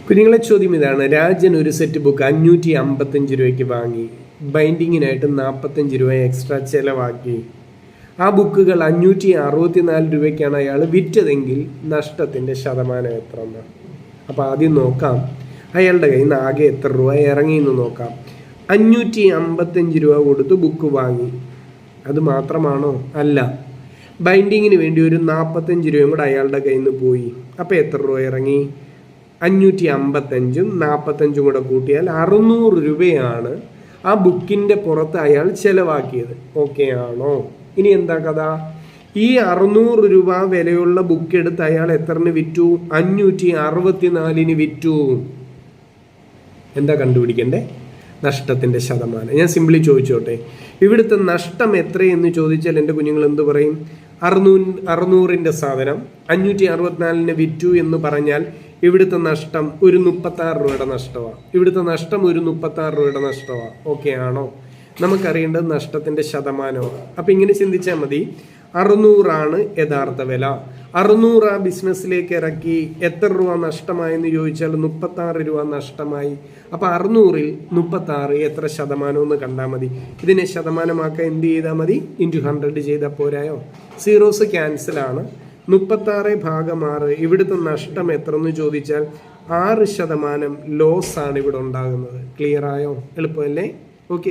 കുഞ്ഞുങ്ങളെ ചോദ്യം ഇതാണ്. രാജൻ ഒരു സെറ്റ് ബുക്ക് 555 രൂപയ്ക്ക് വാങ്ങി. ബൈൻഡിങ്ങിനായിട്ട് 45 രൂപ എക്സ്ട്രാ ചിലവാക്കി. ആ ബുക്കുകൾ 564 രൂപയ്ക്കാണ് അയാൾ വിറ്റതെങ്കിൽ നഷ്ടത്തിൻ്റെ ശതമാനം എത്ര എന്ന്. അപ്പോൾ ആദ്യം നോക്കാം അയാളുടെ കയ്യിൽ നിന്ന് ആകെ എത്ര രൂപ ഇറങ്ങിയെന്ന് നോക്കാം. 555 രൂപ കൊടുത്ത് ബുക്ക് വാങ്ങി. അത് മാത്രമാണോ? അല്ല. ബൈൻഡിങ്ങിന് വേണ്ടി ഒരു 45 രൂപയും കൂടെ അയാളുടെ കയ്യിൽ നിന്ന് പോയി. അപ്പോൾ എത്ര രൂപ ഇറങ്ങി? 555ഉം 45ഉം കൂടെ കൂട്ടിയാൽ 600 രൂപയാണ് ആ ബുക്കിൻ്റെ പുറത്ത് അയാൾ ചിലവാക്കിയത്. ഓക്കെ ആണോ? ഇനി എന്താ കഥ? ഈ 600 രൂപ വിലയുള്ള ബുക്ക് എടുത്ത് അയാൾ എത്രന് വിറ്റു? 564 വിറ്റു. എന്താ കണ്ടുപിടിക്കണ്ടേ? നഷ്ടത്തിൻ്റെ ശതമാനം. ഞാൻ സിംപ്ലി ചോദിച്ചോട്ടെ, ഇവിടുത്തെ നഷ്ടം എത്രയെന്ന് ചോദിച്ചാൽ എൻ്റെ കുഞ്ഞുങ്ങൾ എന്ത് പറയും? 600ൻ്റെ സാധനം 564 വിറ്റു എന്ന് പറഞ്ഞാൽ ഇവിടുത്തെ നഷ്ടം ഒരു 36 രൂപയുടെ നഷ്ടമാണ്. ഇവിടുത്തെ നഷ്ടം ഒരു 36 രൂപയുടെ നഷ്ടമാണ്. ഓക്കെ ആണോ? നമുക്കറിയേണ്ടത് നഷ്ടത്തിൻ്റെ ശതമാനമാണ്. അപ്പം ഇങ്ങനെ ചിന്തിച്ചാൽ മതി. 600 യഥാർത്ഥ വില. 600 ആ ബിസിനസ്സിലേക്ക് ഇറക്കി. എത്ര രൂപ നഷ്ടമായെന്ന് ചോദിച്ചാൽ 36 രൂപ നഷ്ടമായി. അപ്പോൾ 600ൽ 36 എത്ര ശതമാനം എന്ന് കണ്ടാൽ മതി. ഇതിനെ ശതമാനമാക്കാൻ എന്ത് ചെയ്താൽ മതി? ഇൻറ്റു 100 ചെയ്താൽ പോരായോ? സീറോസ് ക്യാൻസലാണ്. 36/6. ഇവിടുത്തെ നഷ്ടം എത്ര എന്ന് ചോദിച്ചാൽ 6% ലോസ് ആണ് ഇവിടെ ഉണ്ടാകുന്നത്. ക്ലിയർ ആയോ? എളുപ്പമല്ലേ? ഓക്കെ.